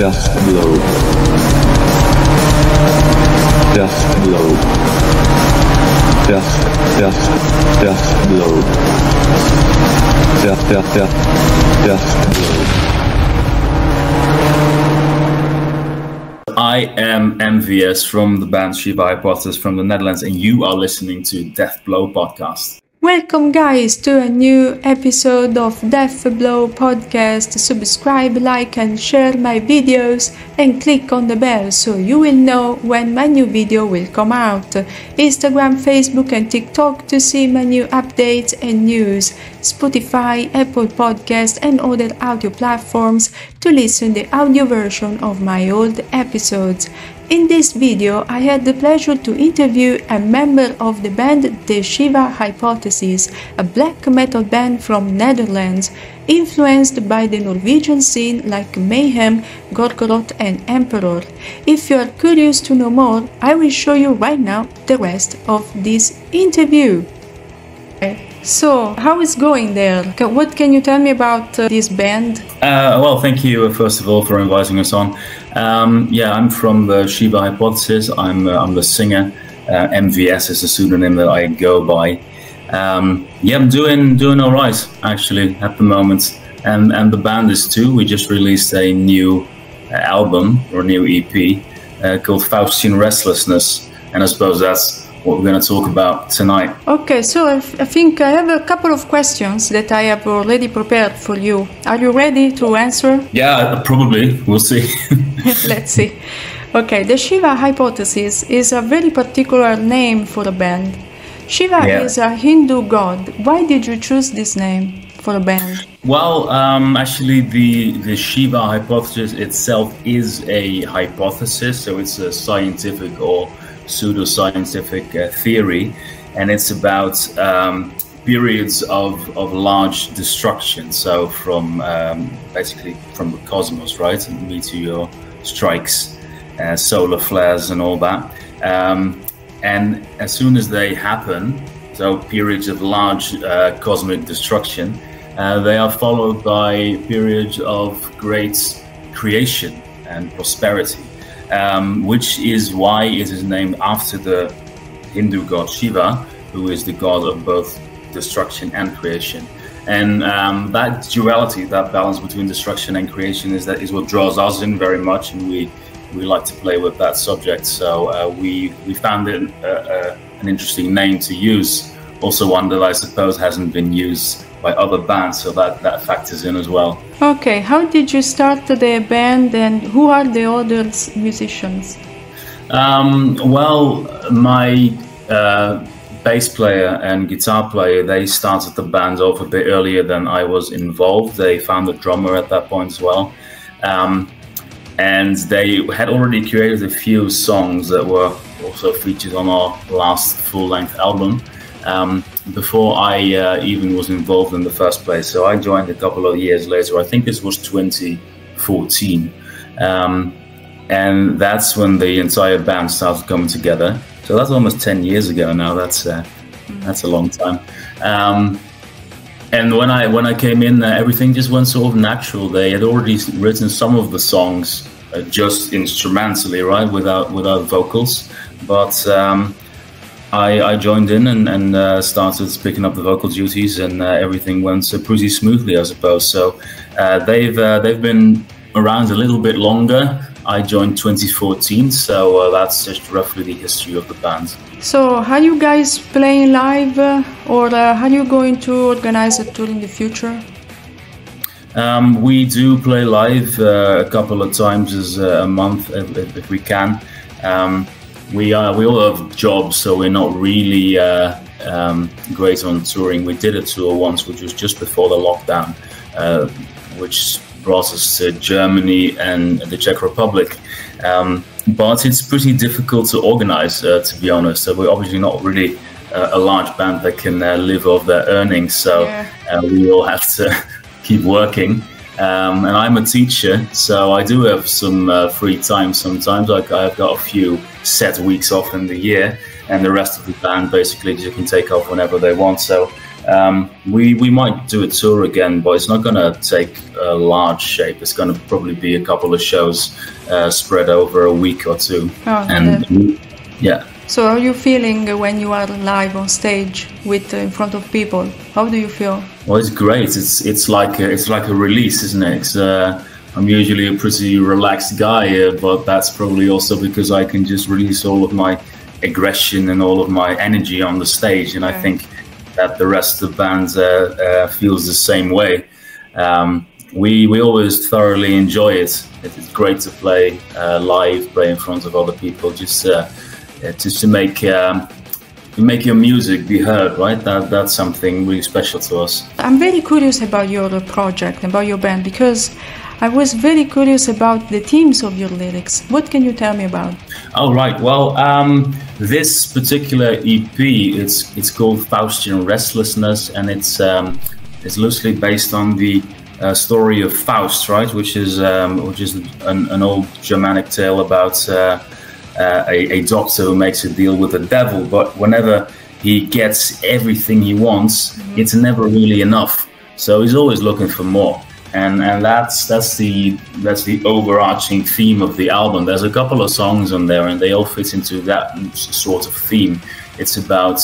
Death Blow. Death Blow. Death Blow. Death Blow. I am MVS from the band Shiva Hypothesis from the Netherlands, and you are listening to Death Blow Podcast. Welcome guys to a new episode of Death Blow Podcast. Subscribe, like and share my videos and click on the bell so you will know when my new video will come out. Instagram, Facebook and TikTok to see my new updates and news. Spotify, Apple Podcast and other audio platforms to listen the audio version of my old episodes. In this video, I had the pleasure to interview a member of the band The Shiva Hypothesis, a black metal band from Netherlands, influenced by the Norwegian scene like Mayhem, Gorgoroth and Emperor. If you are curious to know more, I will show you right now the rest of this interview. So, how is going there? What can you tell me about this band? Well, thank you first of all for inviting us on. I'm from the Shiva Hypothesis. I'm the singer. MVS is the pseudonym that I go by. I'm doing all right actually at the moment, and the band is too. We just released a new album or a new EP called Faustian Restlessness, and I suppose that's what we're going to talk about tonight. Okay, so I think I have a couple of questions that I have already prepared for you. Are you ready to answer? Yeah, probably. We'll see. Let's see. Okay, the Shiva Hypothesis is a very particular name for a band. Shiva is a Hindu god. Why did you choose this name for a band? Well, actually, the Shiva Hypothesis itself is a hypothesis, so it's a scientific or pseudoscientific theory, and it's about periods of large destruction. So from basically from the cosmos, right? Meteor strikes, solar flares, and all that. And as soon as they happen, so periods of large cosmic destruction, they are followed by periods of great creation and prosperity. Which is why it is named after the Hindu god Shiva, who is the god of both destruction and creation. And that duality, that balance between destruction and creation is what draws us in very much, and we like to play with that subject. So we found it an interesting name to use, also one that I suppose hasn't been used by other bands, so that factors in as well. Okay, how did you start the band, and who are the other musicians? Well, my bass player and guitar player, they started the band off a bit earlier than I was involved. They found a drummer at that point as well. And they had already created a few songs that were also featured on our last full-length album. Before I even was involved in the first place. So I joined a couple of years later. I think this was 2014. And that's when the entire band started coming together. So that's almost 10 years ago now. That's a long time. And when I came in, everything just went sort of natural. They had already written some of the songs just instrumentally, right, without vocals. But I joined in and started picking up the vocal duties, and everything went pretty smoothly, I suppose. So they've been around a little bit longer. I joined 2014, so that's just roughly the history of the band. So are you guys playing live, or are you going to organize a tour in the future? We do play live a couple of times a month if we can. We all have jobs, so we're not really great on touring. We did a tour once, which was just before the lockdown, which brought us to Germany and the Czech Republic. But it's pretty difficult to organize, to be honest. So we're obviously not really a large band that can live off their earnings. So we all have to keep working. And I'm a teacher, so I do have some free time sometimes. Like I've got a few set weeks off in the year, and the rest of the band basically just can take off whenever they want. So We might do a tour again, but it's not going to take a large shape. It's going to probably be a couple of shows spread over a week or two. Yeah. So how are you feeling when you are live on stage with in front of people? How do you feel? Well, it's great. It's like a release, isn't it? I'm usually a pretty relaxed guy, but that's probably also because I can just release all of my aggression and all of my energy on the stage, and I think that the rest of the band feels the same way. We always thoroughly enjoy it. It's great to play live, play in front of other people, just to make your music be heard, right? That's something really special to us. I'm very curious about your project, about your band, because I was very curious about the themes of your lyrics. What can you tell me about? Oh, right. Well, this particular EP, it's called Faustian Restlessness, and it's loosely based on the story of Faust, right? Which is an old Germanic tale about a doctor who makes a deal with the devil, but whenever he gets everything he wants, it's never really enough. So he's always looking for more, and that's the overarching theme of the album. There's a couple of songs on there, and they all fit into that sort of theme. It's about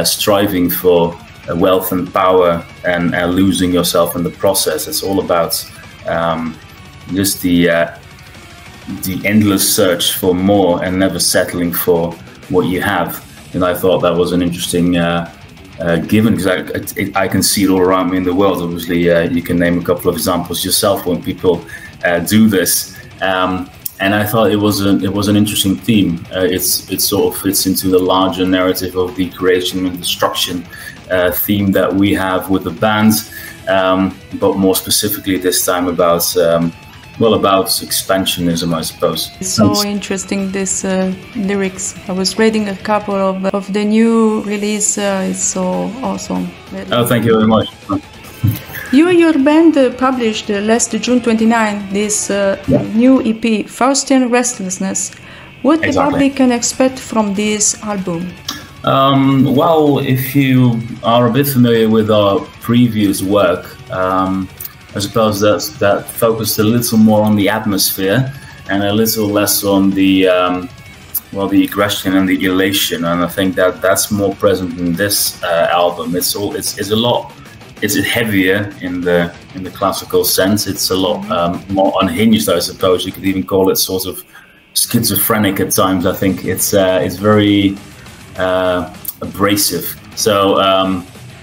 striving for wealth and power and losing yourself in the process. It's all about just the endless search for more and never settling for what you have. And I thought that was an interesting given, because I can see it all around me in the world. Obviously, you can name a couple of examples yourself when people do this. And I thought it was an interesting theme. It sort of fits into the larger narrative of the creation and destruction theme that we have with the band, but more specifically this time about expansionism, I suppose. It's so interesting, this lyrics. I was reading a couple of the new release. It's so awesome. Oh, thank you very much. You and your band published last June 29 this new EP, Faustian Restlessness. What the public can expect from this album? Well, if you are a bit familiar with our previous work, I suppose that focused a little more on the atmosphere and a little less on the aggression and the elation. And I think that's more present in this album. It's heavier in the classical sense. It's a lot more unhinged, I suppose. You could even call it sort of schizophrenic at times. I think it's very abrasive. So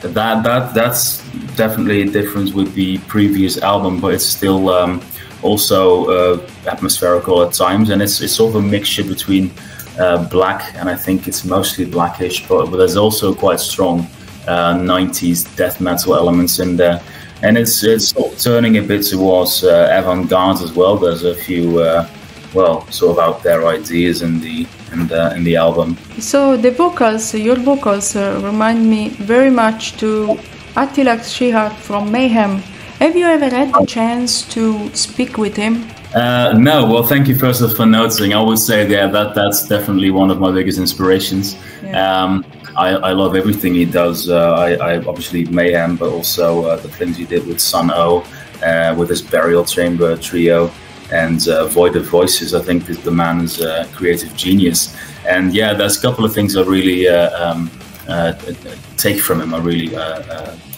that's definitely a difference with the previous album, but it's still also atmospherical at times, and it's sort of a mixture between black, and I think it's mostly blackish, but there's also quite strong 90s death metal elements in there, and it's sort of turning a bit towards avant-garde as well. There's a few sort of out there ideas in the album. So the vocals, your vocals remind me very much to Attila Csihar from Mayhem. Have you ever had the chance to speak with him? No. Well, thank you first for noticing. I would say that's definitely one of my biggest inspirations. Yeah. I love everything he does. I obviously Mayhem, but also the things he did with Sun O, with his Burial Chamber trio, and Void of Voices. I think that the man is a creative genius. And there's a couple of things I really take from him.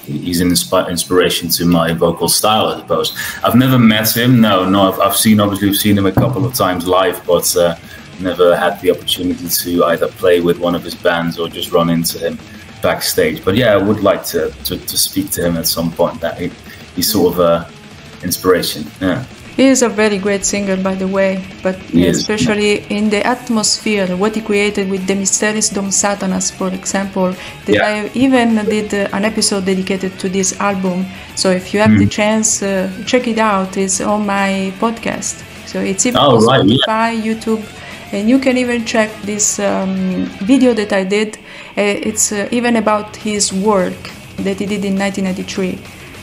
He's an inspiration to my vocal style, I suppose. I've never met him. No. I've seen him a couple of times live, but never had the opportunity to either play with one of his bands or just run into him backstage. But I would like to speak to him at some point. That he's sort of a inspiration. Yeah. He is a very great singer, by the way, but especially in the atmosphere, what he created with the Mysteris Dom Satanas, for example, that I even did an episode dedicated to this album. So if you have the chance, check it out. It's on my podcast. So it's even on Spotify, YouTube, and you can even check this video that I did. It's even about his work that he did in 1993.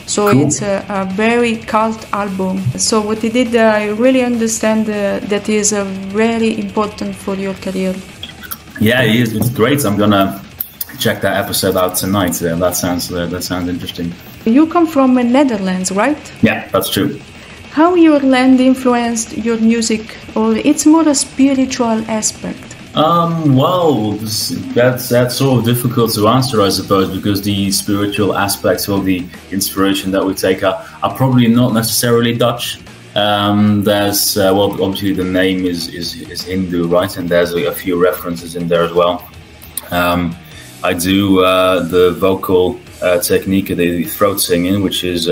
So cool. It's a very cult album. So what he did, I really understand that is very important for your career. Yeah, he is. It's great. I'm gonna check that episode out tonight. That sounds interesting. You come from Netherlands, right? Yeah, that's true. How your land influenced your music, or it's more a spiritual aspect? Well, that's sort of difficult to answer, I suppose, because the spiritual aspects or the inspiration that we take are probably not necessarily Dutch. There's well, obviously the name is Hindu, right? And there's a few references in there as well. I do the vocal technique, the throat singing, which is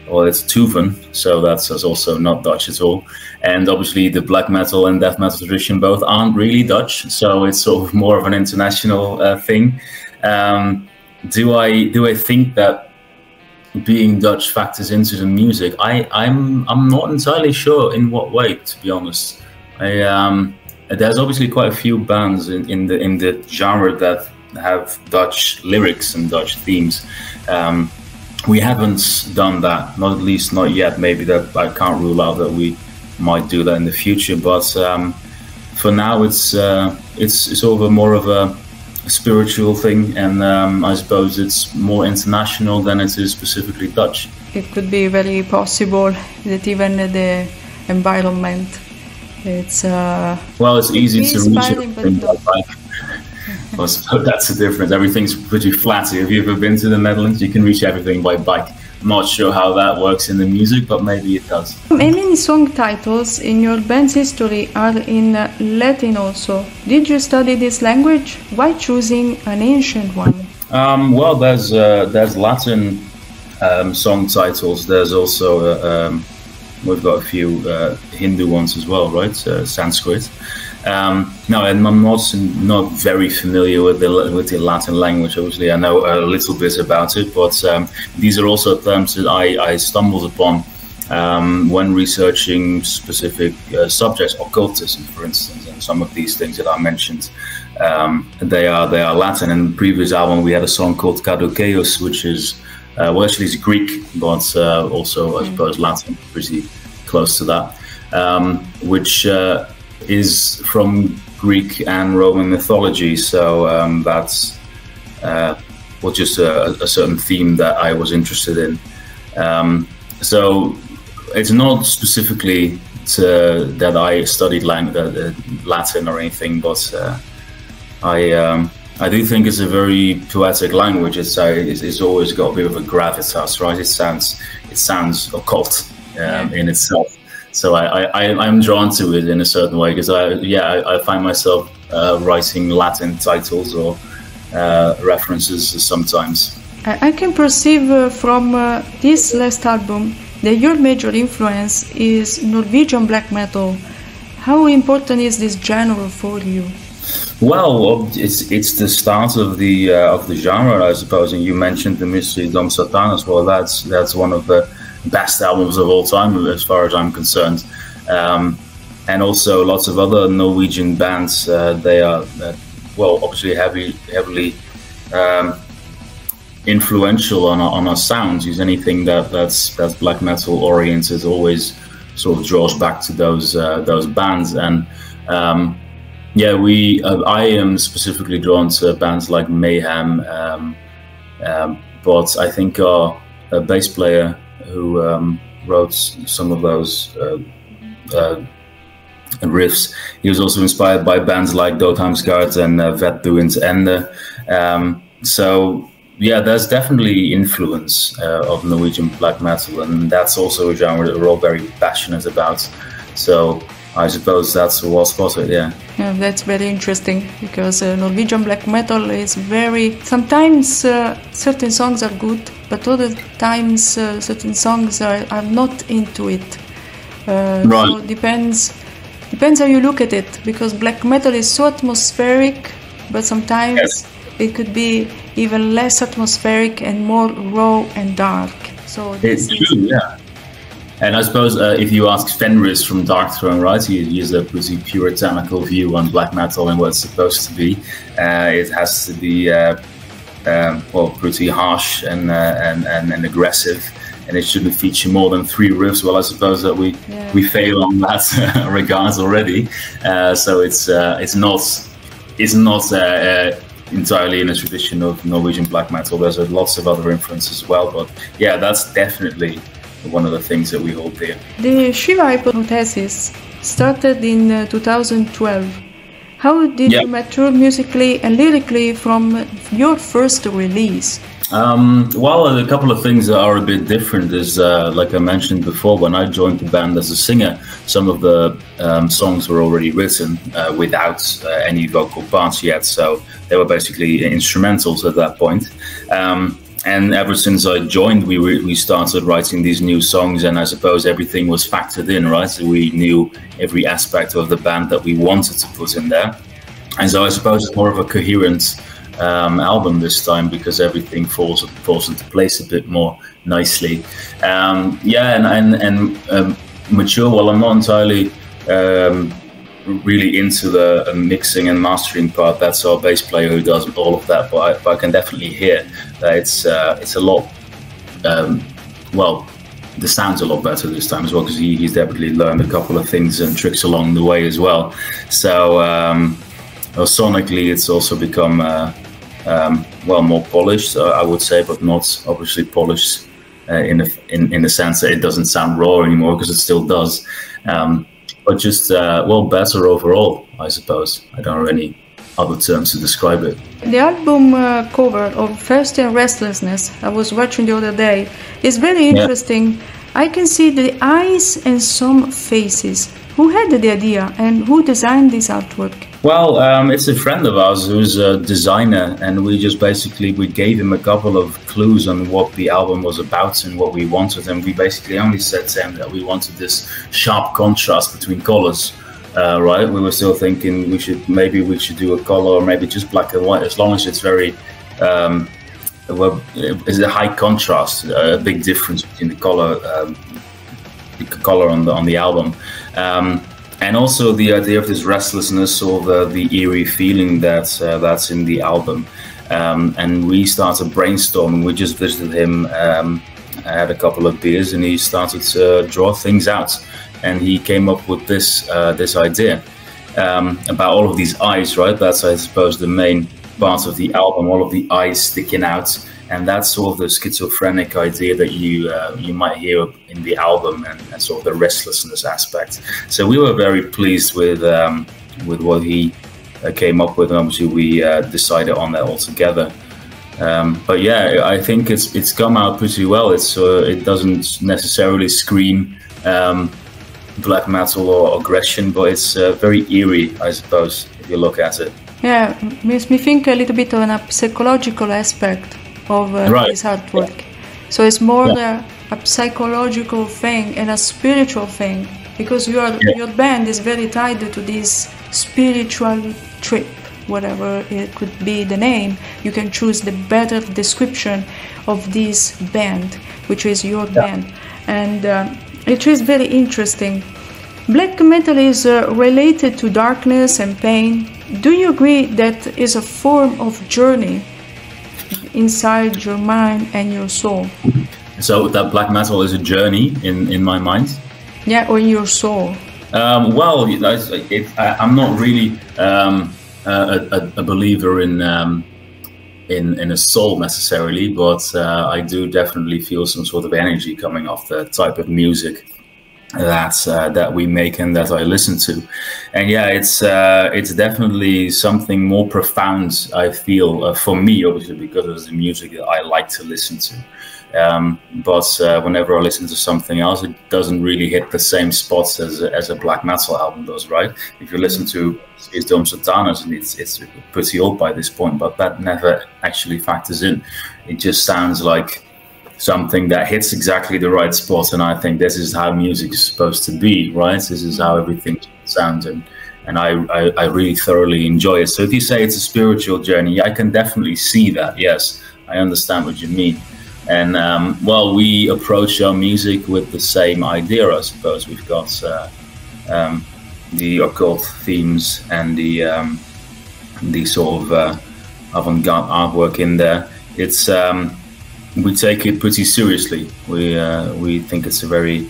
well, it's Tuvan, so that's also not Dutch at all. And obviously the black metal and death metal tradition both aren't really Dutch, so it's sort of more of an international thing. Do I think that being Dutch factors into the music? I'm not entirely sure in what way, to be honest. There's obviously quite a few bands in the genre that have Dutch lyrics and Dutch themes. We haven't done that, not at least not yet. Maybe that I can't rule out that we might do that in the future. But for now, it's sort of more of a spiritual thing, and I suppose it's more international than it is specifically Dutch. It could be very possible that even the environment, it's well, it's easy to reach everything by bike. I suppose that's the difference. Everything's pretty flat. If you've ever been to the Netherlands, you can reach everything by bike. I'm not sure how that works in the music, but maybe it does. Many song titles in your band's history are in Latin also. Did you study this language? Why choosing an ancient one? Well, there's Latin song titles. There's also we've got a few Hindu ones as well, right? Sanskrit. No, and I'm not very familiar with the Latin language. Obviously, I know a little bit about it, but these are also terms that I stumbled upon when researching specific subjects, occultism, for instance, and some of these things that I mentioned. They are Latin. In the previous album, we had a song called Kadokeos, which is well, actually it's Greek, but also I suppose Latin, pretty close to that, which is from Greek and Roman mythology, so that's well, just a certain theme that I was interested in. So it's not specifically that I studied Latin or anything, but I do think it's a very poetic language. It's always got a bit of a gravitas, right? It sounds occult in itself. So I'm drawn to it in a certain way because I find myself writing Latin titles or references sometimes. I can perceive from this last album that your major influence is Norwegian black metal. How important is this genre for you? Well, it's the start of the genre, I suppose. And you mentioned the Mystery Dom Satanas. Well, that's one of the best albums of all time, as far as I'm concerned. And also lots of other Norwegian bands. They are well, obviously heavily influential on our sounds. Use anything that's black metal oriented always sort of draws back to those bands. And I am specifically drawn to bands like Mayhem, but I think our bass player who wrote some of those riffs, he was also inspired by bands like Doodhamsgaard and Vet Doens Ende. So yeah, there's definitely influence of Norwegian black metal, and that's also a genre that we're all very passionate about. So I suppose that's well spotted, yeah. Yeah, that's very interesting because Norwegian black metal is very... Sometimes certain songs are good, but other times certain songs are not into it. Right. So depends how you look at it, because black metal is so atmospheric, but sometimes it could be even less atmospheric and more raw and dark. So it's true, yeah. And I suppose if you ask Fenris from Darkthrone, right, he has a pretty puritanical view on black metal and what it's supposed to be. It has to be pretty harsh and aggressive, and it shouldn't feature more than 3 riffs. Well, I suppose that we fail on that regards already. So it's not entirely in a tradition of Norwegian black metal. There's lots of other influences as well, but yeah, that's definitely one of the things that we hold dear. The Shiva Hypothesis started in 2012. How did you mature musically and lyrically from your first release? Well, a couple of things that are a bit different is, like I mentioned before, when I joined the band as a singer, some of the songs were already written without any vocal parts yet, so they were basically instrumentals at that point. And ever since I joined, we started writing these new songs, and I suppose everything was factored in, right? So we knew every aspect of the band that we wanted to put in there. And so I suppose it's more of a coherent album this time, because everything falls into place a bit more nicely. Mature. Well, I'm not entirely really into the mixing and mastering part. That's our bass player who does all of that. But I can definitely hear that it's a lot. The sound's a lot better this time as well, because he's definitely learned a couple of things and tricks along the way as well. So sonically, it's also become more polished, I would say, but not obviously polished in the sense that it doesn't sound raw anymore, because it still does. But just better overall, I suppose. I don't have any other terms to describe it. The album cover of Thirsty and Restlessness, I was watching the other day, is very interesting. I can see the eyes and some faces. Who had the idea and who designed this artwork? Well, it's a friend of ours who's a designer, and we gave him a couple of clues on what the album was about and what we wanted, and we basically only said to him that we wanted this sharp contrast between colors, right? We were still thinking we should do a color, or maybe just black and white, as long as it's very, it's a high contrast, a big difference between the color on the album. And also the idea of this restlessness, or the eerie feeling that's in the album. And we started brainstorming. We just visited him, had a couple of beers, and he started to draw things out. And he came up with this idea about all of these eyes, right? That's, I suppose, the main part of the album, all of the eyes sticking out. And that's sort of the schizophrenic idea that you might hear in the album, and sort of the restlessness aspect. So we were very pleased with what he came up with, and obviously we decided on that all together. But yeah, I think it's come out pretty well. It doesn't necessarily scream black metal or aggression, but it's very eerie, I suppose, if you look at it. Yeah, makes me think a little bit on a psychological aspect of this artwork. So it's more a psychological thing and a spiritual thing, because your band is very tied to this spiritual trip, whatever it could be the name. You can choose the better description of this band, which is your band. And it is very interesting. Black metal is related to darkness and pain. Do you agree that is a form of journey inside your mind and your soul? So that black metal is a journey in my mind? Yeah, or in your soul? I'm not really a believer in a soul necessarily, but I do definitely feel some sort of energy coming off the type of music that we make and that I listen to. And yeah, it's definitely something more profound, I feel, for me, obviously, because it's the music that I like to listen to. But whenever I listen to something else, it doesn't really hit the same spots as a black metal album does, right? If you listen to Dom Satanas, and it's pretty old by this point, but that never actually factors in. It just sounds like something that hits exactly the right spot, and I think this is how music is supposed to be, right? This is how everything sounds, and I really thoroughly enjoy it. So if you say it's a spiritual journey, I can definitely see that. Yes, I understand what you mean. And we approach our music with the same idea, I suppose. We've got the occult themes and the sort of avant-garde artwork in there. It's we take it pretty seriously. We think it's a very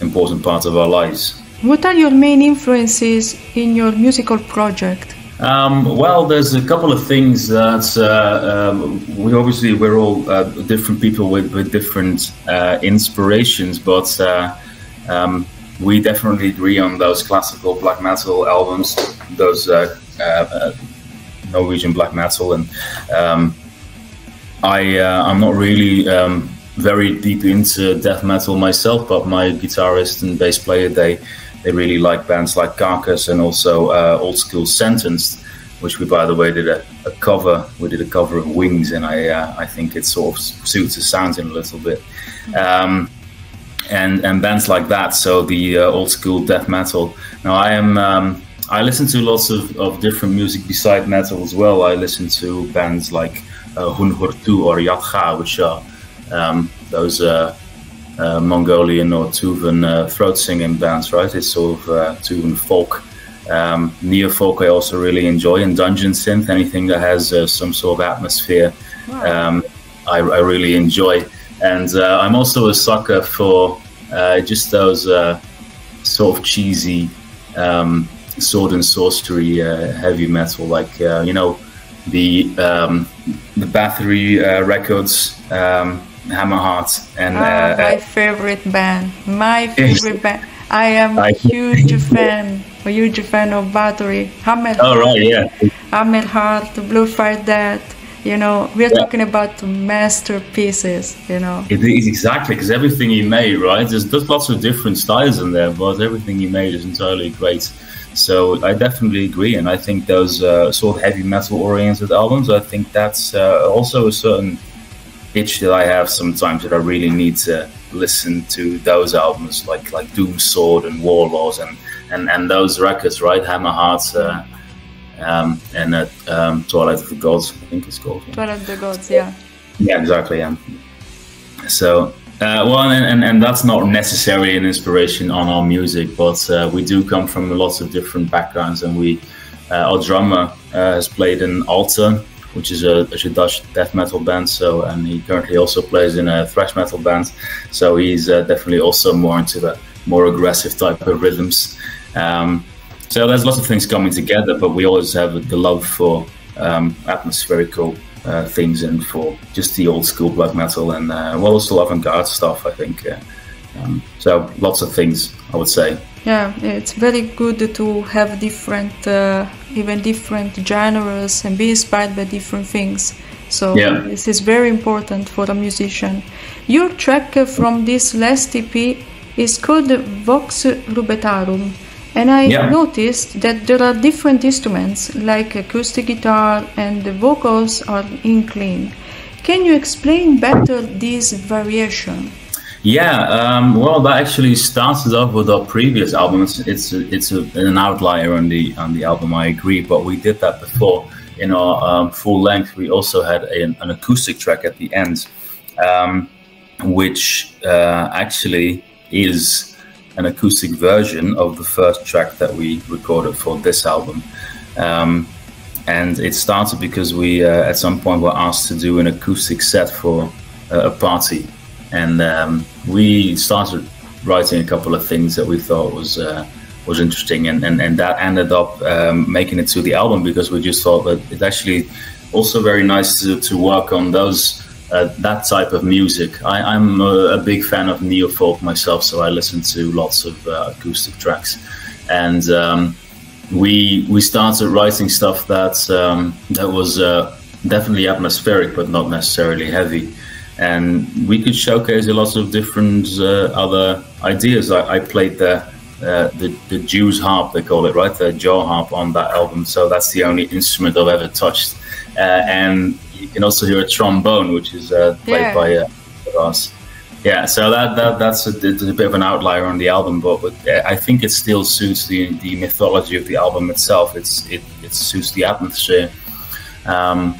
important part of our lives. What are your main influences in your musical project? Well, there's a couple of things that we're all different people with different inspirations, but we definitely agree on those classical black metal albums, those Norwegian black metal, and I'm not really very deep into death metal myself, but my guitarist and bass player, they really like bands like Carcass and also Old School Sentenced, which we, by the way, did a cover. We did a cover of Wings, and I think it sort of suits the sound in a little bit. And bands like that, so the old school death metal. Now I listen to lots of different music beside metal as well. I listen to bands like Hunhurtu or Yatcha, which are those Mongolian or Tuvan throat singing bands, right? It's sort of Tuvan folk. Neo-folk I also really enjoy, and dungeon synth, anything that has some sort of atmosphere. Wow. I really enjoy. And I'm also a sucker for just those sort of cheesy sword and sorcery heavy metal, like the Bathory Records, Hammerheart, and my favorite band. My favorite band. I am a huge fan of Bathory. Hammerheart. Oh right, yeah. Hammerheart, Blue Fire Death. We're talking about masterpieces, It is exactly, because everything he made, right? There's lots of different styles in there, but everything he made is entirely great. So I definitely agree, and I think those sort of heavy metal-oriented albums, I think that's also a certain itch that I have sometimes, that I really need to listen to those albums, like Doom Sword and Warlords and those records, right? Hammerheart, and Twilight of the Gods, I think it's called. Twilight of the Gods, yeah. Yeah, exactly, yeah. So, and that's not necessarily an inspiration on our music, but we do come from lots of different backgrounds, and our drummer has played in Alta, which is a Dutch death metal band, and he currently also plays in a thrash metal band, so he's definitely also more into the more aggressive type of rhythms. So there's lots of things coming together, but we always have the love for atmospherical things, and for just the old school black metal, and also avant-garde stuff, I think. So lots of things, I would say. Yeah, it's very good to have different genres and be inspired by different things. So This is very important for a musician. Your track from this last EP is called Vox Rubetarum. And I noticed that there are different instruments, like acoustic guitar, and the vocals are in clean. Can you explain better this variation? Yeah, well, that actually started off with our previous album. It's an outlier on the album, I agree, but we did that before. In our full length, we also had an acoustic track at the end, which actually is an acoustic version of the first track that we recorded for this album. And it started because we at some point were asked to do an acoustic set for a party, and we started writing a couple of things that we thought was interesting, and that ended up making it to the album, because we just thought that it's actually also very nice to work on those that type of music. I'm a big fan of neo-folk myself, so I listen to lots of acoustic tracks, and we started writing stuff that was definitely atmospheric, but not necessarily heavy, and we could showcase a lot of different other ideas. I played the Jew's harp, they call it, right, the jaw harp on that album, so that's the only instrument I've ever touched, and you can also hear a trombone, which is played by us. Yeah, so that's a bit of an outlier on the album, but I think it still suits the mythology of the album itself. It suits the atmosphere, and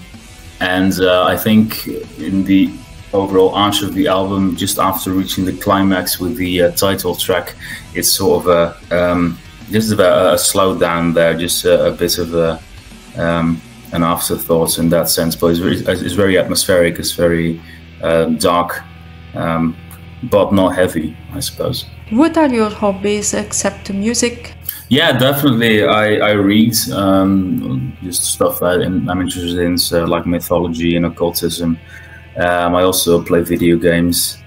I think in the overall arch of the album, just after reaching the climax with the title track, it's sort of just about a slowdown there, just a bit of an afterthought in that sense, but it's very atmospheric. It's very dark, but not heavy, I suppose. What are your hobbies except music? Yeah, definitely. I read just stuff I'm interested in, so like mythology and occultism. I also play video games.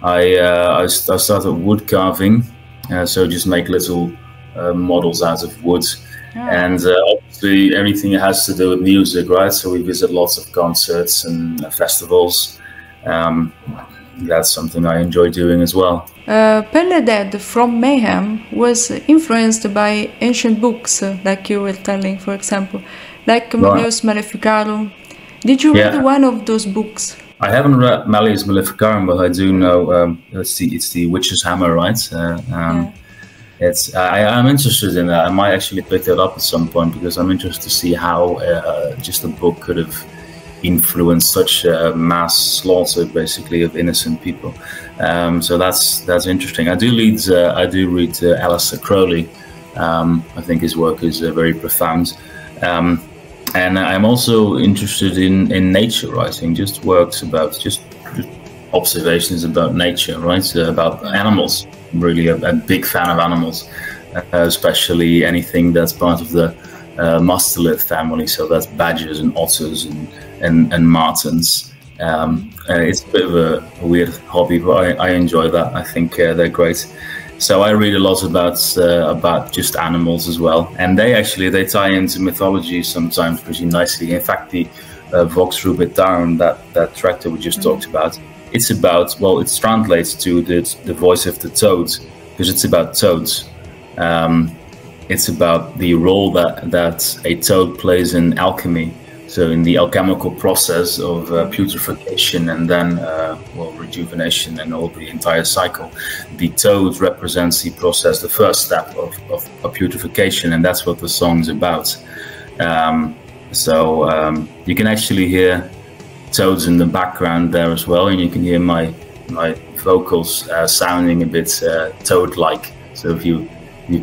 I started wood carving, so just make little models out of wood. And obviously everything has to do with music, right? So we visit lots of concerts and festivals. That's something I enjoy doing as well. Pelle Dead from Mayhem was influenced by ancient books, like you were telling, for example, like Malleus Maleficarum. Did you read one of those books? I haven't read Malleus Maleficarum, but I do know it's the Witch's Hammer, right? I'm interested in that. I might actually pick that up at some point because I'm interested to see how just a book could have influenced such mass slaughter, basically, of innocent people. So that's interesting. I do read Aleister Crowley. I think his work is very profound. And I'm also interested in nature writing, just works about just observations about nature, right? About animals. I'm really a big fan of animals, especially anything that's part of the mustelid family. So that's badgers and otters and martens. It's a bit of a weird hobby, but I enjoy that. I think they're great. So I read a lot about just animals as well, and they tie into mythology sometimes pretty nicely. In fact, the Vox Rubitarum, that track that we just talked about, it's about, well, it translates to the voice of the toad, because it's about toads. It's about the role that a toad plays in alchemy. So in the alchemical process of putrefaction and then rejuvenation and all the entire cycle, the toad represents the process, the first step of putrefaction, and that's what the song's about. So you can actually hear toads in the background there as well, and you can hear my vocals sounding a bit toad-like. So if you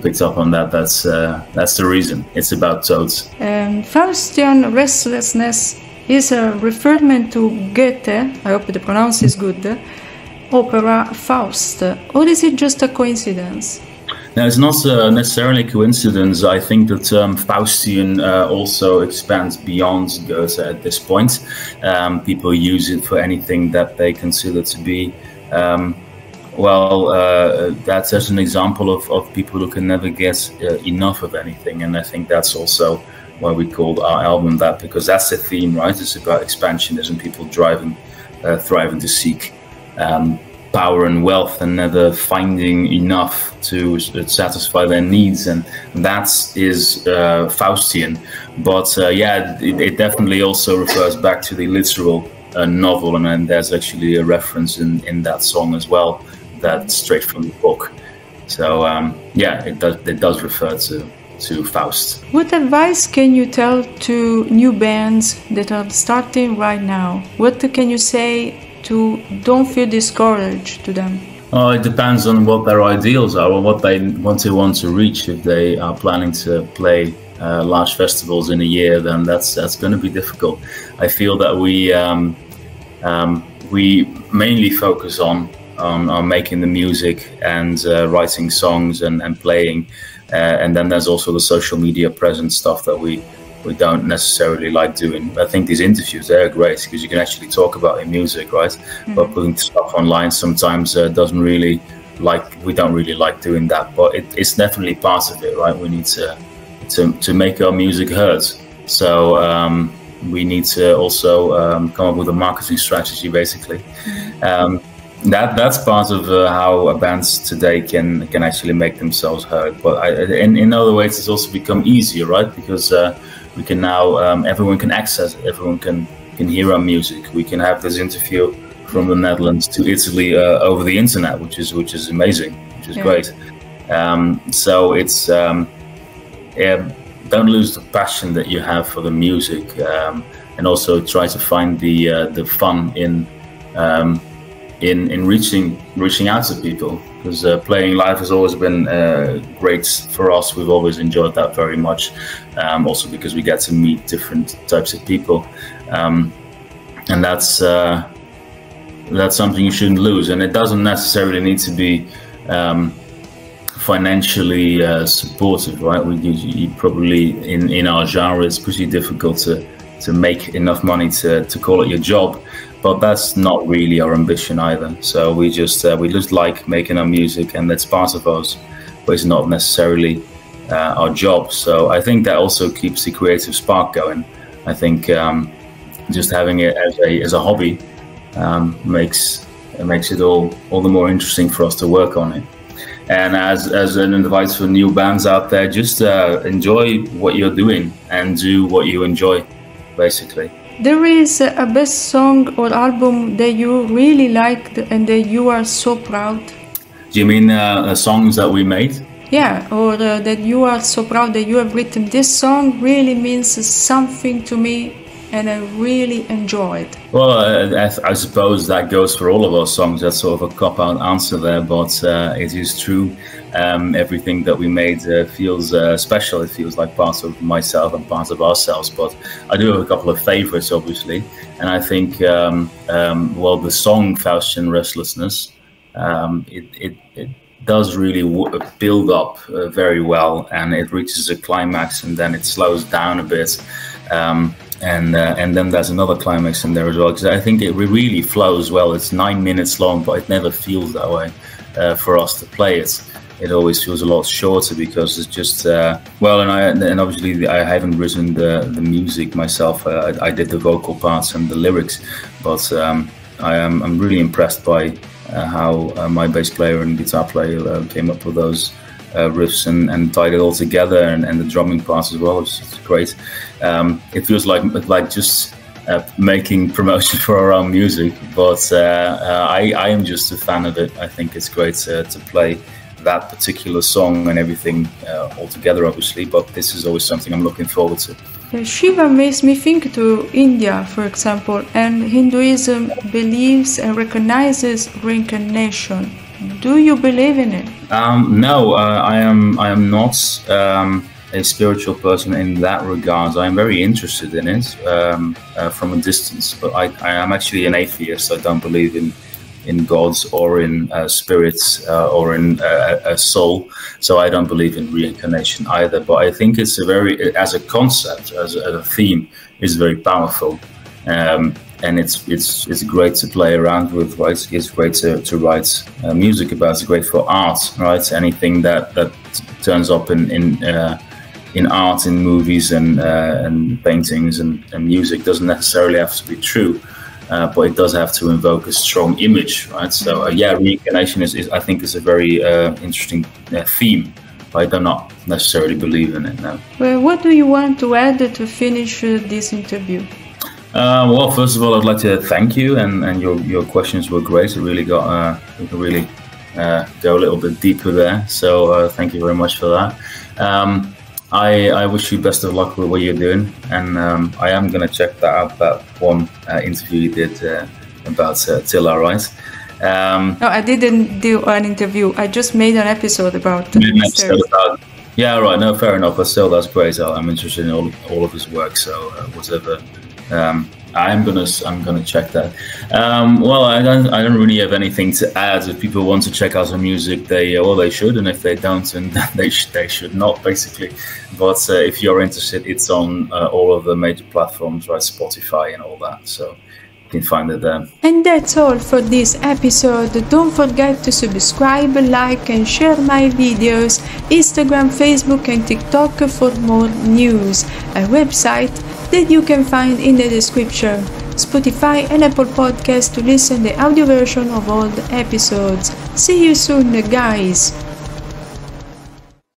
picked up on that, that's the reason. It's about toads. Faustian restlessness is a referment to Goethe, I hope the pronounce is good, opera Faust, or is it just a coincidence? No, it's not necessarily a coincidence. I think the term Faustian also expands beyond Goethe at this point. People use it for anything that they consider to be that's just an example of people who can never get enough of anything, and I think that's also why we called our album that, because that's the theme, right? It's about expansionism, people thriving to seek power and wealth and never finding enough to satisfy their needs, and that is Faustian. But it definitely also refers back to the literal novel, and there's actually a reference in that song as well. That's straight from the book. So it does refer to Faust. What advice can you tell to new bands that are starting right now? What can you say to don't feel discouraged to them? It depends on what their ideals are or what they want to reach. If they are planning to play large festivals in a year, then that's going to be difficult. I feel that we mainly focus on making the music and writing songs and playing, and then there's also the social media presence stuff that we don't necessarily like doing. I think these interviews, they're great because you can actually talk about your music, right? Mm-hmm. But putting stuff online sometimes we don't really like doing that, but it's definitely part of it, right? We need to make our music heard, so we need to also come up with a marketing strategy, basically. Mm-hmm. That's part of how bands today can actually make themselves heard. But in other ways, it's also become easier, right? Because we can now everyone can access it. Everyone can hear our music. We can have this interview from the Netherlands to Italy over the internet, which is amazing, which is great. So it's don't lose the passion that you have for the music, and also try to find the fun in reaching out to people, because playing live has always been great for us. We've always enjoyed that very much, also because we get to meet different types of people, and that's that's something you shouldn't lose, and it doesn't necessarily need to be financially supportive, right? You probably in our genre it's pretty difficult to make enough money to call it your job, but that's not really our ambition either. So we just like making our music, and that's part of us, but it's not necessarily our job. So I think that also keeps the creative spark going. I think just having it as a hobby makes it all the more interesting for us to work on it. And as an advice for new bands out there, just enjoy what you're doing and do what you enjoy, basically. There is a best song or album that you really liked and that you are so proud? Do you mean songs that we made? Yeah, or that you are so proud that you have written this song really means something to me and I really enjoy it. Well, I suppose that goes for all of our songs. That's sort of a cop-out answer there, but it is true. Everything that we made feels special. It feels like part of myself and part of ourselves. But I do have a couple of favorites, obviously. And I think, well, the song Faustian Restlessness, it does really build up very well, and it reaches a climax and then it slows down a bit. And then there's another climax in there as well, because I think it really flows well. It's 9 minutes long, but it never feels that way for us to play it. It always feels a lot shorter because it's just well, and obviously I haven't written the music myself. I did the vocal parts and the lyrics, but I'm really impressed by how my bass player and guitar player came up with those riffs and tied it all together, and the drumming parts as well. It's great. It feels like just making promotion for our own music, but I am just a fan of it. I think it's great to play that particular song and everything all together, obviously, but this is always something I'm looking forward to. Shiva makes me think to India, for example, and Hinduism believes and recognizes reincarnation. Do you believe in it? No, I am not a spiritual person in that regard. I am very interested in it from a distance, but I am actually an atheist. I don't believe in gods or in spirits or in a soul, so I don't believe in reincarnation either. But I think it's as a concept, as a theme, is very powerful. And it's great to play around with, right? It's great to write music about. It's great for art, right? Anything that turns up in art, in movies and paintings and music doesn't necessarily have to be true, but it does have to invoke a strong image, right? So yeah, reincarnation is I think is a very interesting theme. I do not necessarily believe in it now. Well, what do you want to add to finish this interview? Well, first of all, I'd like to thank you, and your questions were great. It really got we can really go a little bit deeper there. So thank you very much for that. I wish you best of luck with what you're doing, and I am going to check that out. That one interview you did about Attila, right? No, I didn't do an interview. I just made an episode about yeah, right. No, fair enough. But still, that's great. I'm interested in all of his work. So whatever. I'm gonna check that. Well, I don't really have anything to add. If people want to check out our music, they should, and if they don't, then they should not, basically. But if you're interested, it's on all of the major platforms, right? Spotify and all that. So you can find it there. And that's all for this episode. Don't forget to subscribe, like and share my videos, Instagram, Facebook and TikTok for more news. A website that you can find in the description, Spotify and Apple Podcasts to listen the audio version of all the episodes. See you soon, guys!